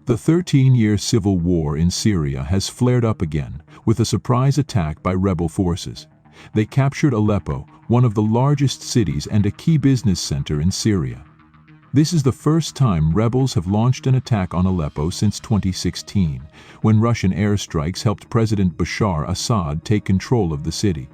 The 13-year civil war in Syria has flared up again, with a surprise attack by rebel forces. They captured Aleppo, one of the largest cities and a key business center in Syria. This is the first time rebels have launched an attack on Aleppo since 2016, when Russian airstrikes helped President Bashar Assad take control of the city.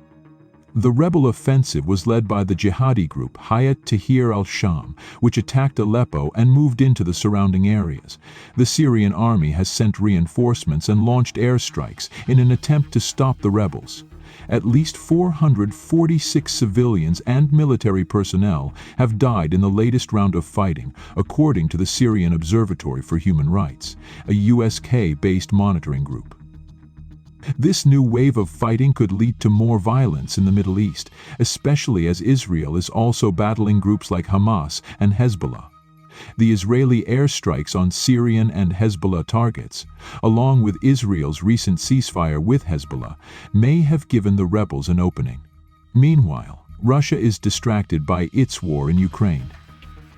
The rebel offensive was led by the jihadi group Hayat Tahrir al-Sham, which attacked Aleppo and moved into the surrounding areas. The Syrian army has sent reinforcements and launched airstrikes in an attempt to stop the rebels. At least 446 civilians and military personnel have died in the latest round of fighting, according to the Syrian Observatory for Human Rights, a UK-based monitoring group. This new wave of fighting could lead to more violence in the Middle East, especially as Israel is also battling groups like Hamas and Hezbollah. The Israeli airstrikes on Syrian and Hezbollah targets, along with Israel's recent ceasefire with Hezbollah, may have given the rebels an opening. Meanwhile, Russia is distracted by its war in Ukraine.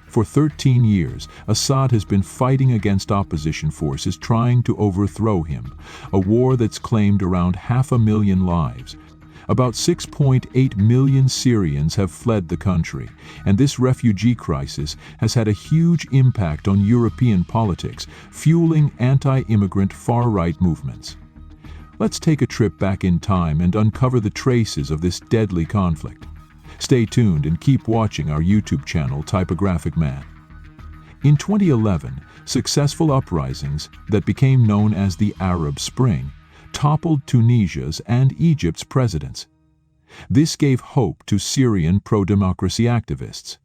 For 13 years, Assad has been fighting against opposition forces trying to overthrow him, a war that's claimed around 500,000 lives. About 6.8 million Syrians have fled the country, and this refugee crisis has had a huge impact on European politics, fueling anti-immigrant far-right movements. Let's take a trip back in time and uncover the traces of this deadly conflict. Stay tuned and keep watching our YouTube channel, Typographic Man. In 2011, successful uprisings that became known as the Arab Spring toppled Tunisia's and Egypt's presidents. This gave hope to Syrian pro-democracy activists.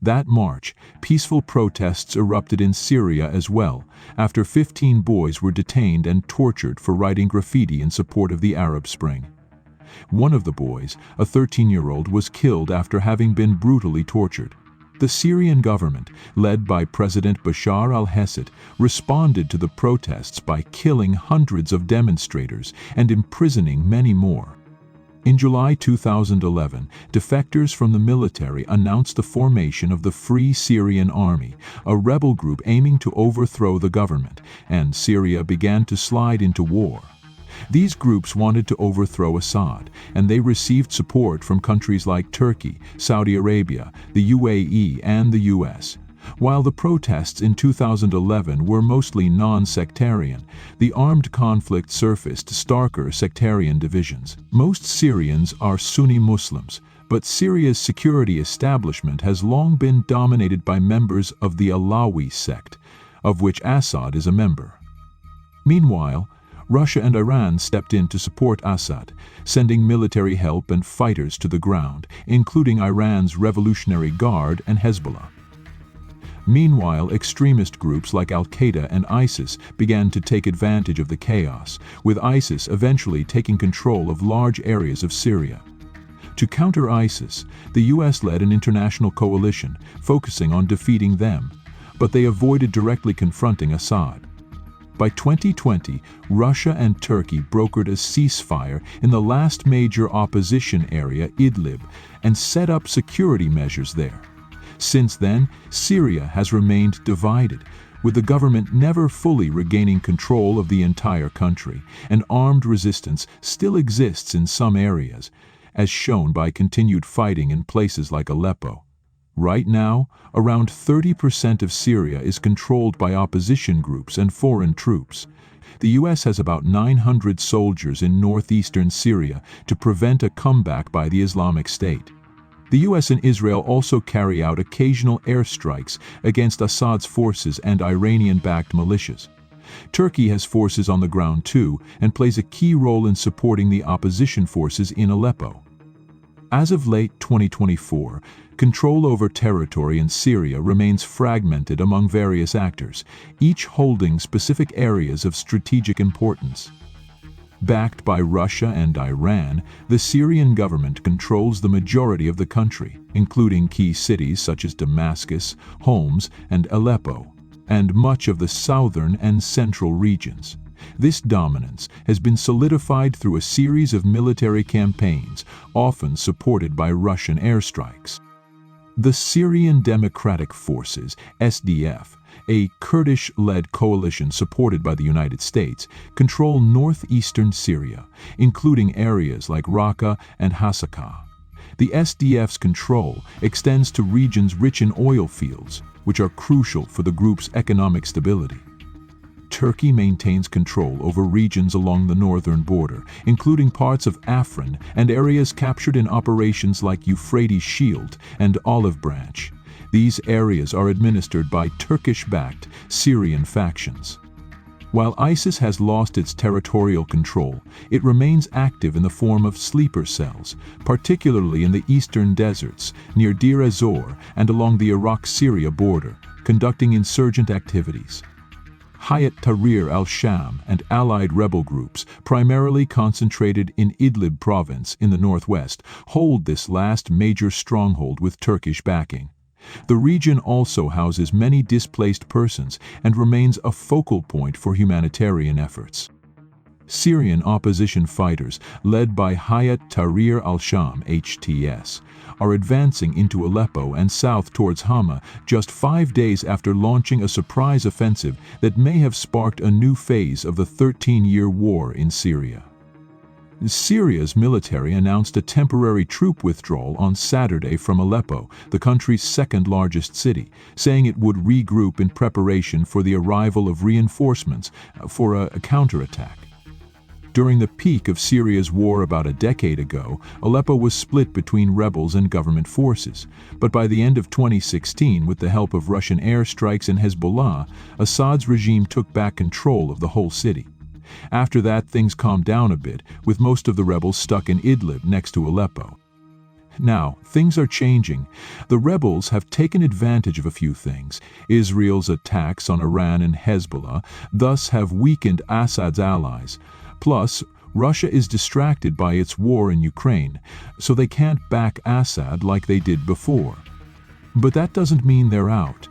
That March, peaceful protests erupted in Syria as well, after 15 boys were detained and tortured for writing graffiti in support of the Arab Spring. One of the boys, a 13-year-old, was killed after having been brutally tortured. The Syrian government, led by President Bashar al-Assad, responded to the protests by killing hundreds of demonstrators and imprisoning many more. In July 2011, defectors from the military announced the formation of the Free Syrian Army, a rebel group aiming to overthrow the government, and Syria began to slide into war. These groups wanted to overthrow Assad, and they received support from countries like Turkey, Saudi Arabia, the UAE, and the US. While the protests in 2011 were mostly non-sectarian, the armed conflict surfaced starker sectarian divisions. Most Syrians are Sunni Muslims, but Syria's security establishment has long been dominated by members of the Alawi sect, of which Assad is a member. Meanwhile, Russia and Iran stepped in to support Assad, sending military help and fighters to the ground, including Iran's Revolutionary Guard and Hezbollah. Meanwhile, extremist groups like al-Qaeda and ISIS began to take advantage of the chaos, with ISIS eventually taking control of large areas of Syria. To counter ISIS, the US led an international coalition, focusing on defeating them, but they avoided directly confronting Assad. By 2020, Russia and Turkey brokered a ceasefire in the last major opposition area, Idlib, and set up security measures there. Since then, Syria has remained divided, with the government never fully regaining control of the entire country, and armed resistance still exists in some areas, as shown by continued fighting in places like Aleppo. Right now, around 30% of Syria is controlled by opposition groups and foreign troops. The US has about 900 soldiers in northeastern Syria to prevent a comeback by the Islamic State. The US and Israel also carry out occasional airstrikes against Assad's forces and Iranian-backed militias. Turkey has forces on the ground too and plays a key role in supporting the opposition forces in Aleppo. As of late 2024, control over territory in Syria remains fragmented among various actors, each holding specific areas of strategic importance. Backed by Russia and Iran, the Syrian government controls the majority of the country, including key cities such as Damascus, Homs, and Aleppo, and much of the southern and central regions. This dominance has been solidified through a series of military campaigns, often supported by Russian airstrikes. The Syrian Democratic Forces, SDF, a Kurdish-led coalition supported by the United States, control northeastern Syria, including areas like Raqqa and Hasakah. The SDF's control extends to regions rich in oil fields, which are crucial for the group's economic stability. Turkey maintains control over regions along the northern border, including parts of Afrin and areas captured in operations like Euphrates Shield and Olive Branch. These areas are administered by Turkish-backed Syrian factions. While ISIS has lost its territorial control, it remains active in the form of sleeper cells, particularly in the eastern deserts, near Deir ez-Zor and along the Iraq-Syria border, conducting insurgent activities. Hayat Tahrir al-Sham and allied rebel groups, primarily concentrated in Idlib province in the northwest, hold this last major stronghold with Turkish backing. The region also houses many displaced persons and remains a focal point for humanitarian efforts. Syrian opposition fighters, led by Hayat Tahrir al-Sham (HTS), are advancing into Aleppo and south towards Hama just 5 days after launching a surprise offensive that may have sparked a new phase of the 13-year war in Syria. Syria's military announced a temporary troop withdrawal on Saturday from Aleppo, the country's second-largest city, saying it would regroup in preparation for the arrival of reinforcements for a counterattack. During the peak of Syria's war about a decade ago, Aleppo was split between rebels and government forces. But by the end of 2016, with the help of Russian airstrikes and Hezbollah, Assad's regime took back control of the whole city. After that, things calmed down a bit, with most of the rebels stuck in Idlib next to Aleppo. Now, things are changing. The rebels have taken advantage of a few things. Israel's attacks on Iran and Hezbollah thus have weakened Assad's allies. Plus, Russia is distracted by its war in Ukraine, so they can't back Assad like they did before. But that doesn't mean they're out.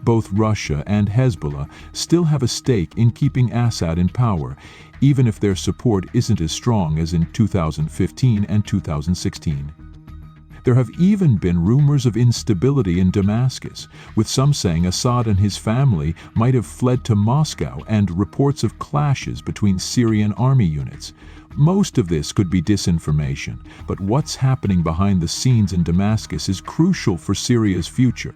Both Russia and Hezbollah still have a stake in keeping Assad in power, even if their support isn't as strong as in 2015 and 2016. There have even been rumors of instability in Damascus, with some saying Assad and his family might have fled to Moscow, and reports of clashes between Syrian army units. Most of this could be disinformation, but what's happening behind the scenes in Damascus is crucial for Syria's future.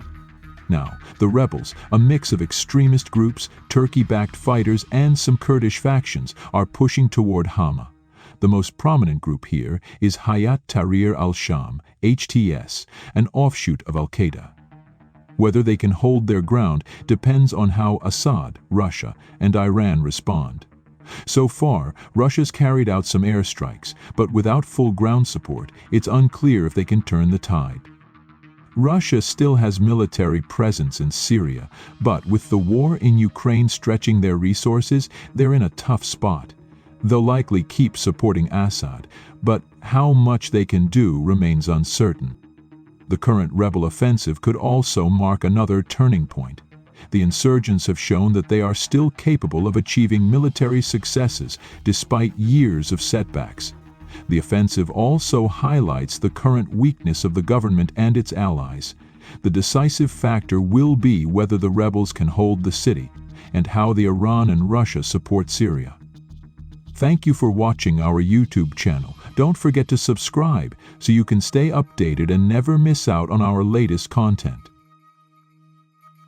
Now, the rebels, a mix of extremist groups, Turkey-backed fighters, and some Kurdish factions, are pushing toward Hama. The most prominent group here is Hayat Tahrir al-Sham, HTS, an offshoot of al-Qaeda. Whether they can hold their ground depends on how Assad, Russia, and Iran respond. So far, Russia's carried out some airstrikes, but without full ground support, it's unclear if they can turn the tide. Russia still has military presence in Syria, but with the war in Ukraine stretching their resources, they're in a tough spot. They'll likely keep supporting Assad, but how much they can do remains uncertain. The current rebel offensive could also mark another turning point. The insurgents have shown that they are still capable of achieving military successes despite years of setbacks. The offensive also highlights the current weakness of the government and its allies. The decisive factor will be whether the rebels can hold the city, and how the Iran and Russia support Syria. Thank you for watching our YouTube channel. Don't forget to subscribe so you can stay updated and never miss out on our latest content.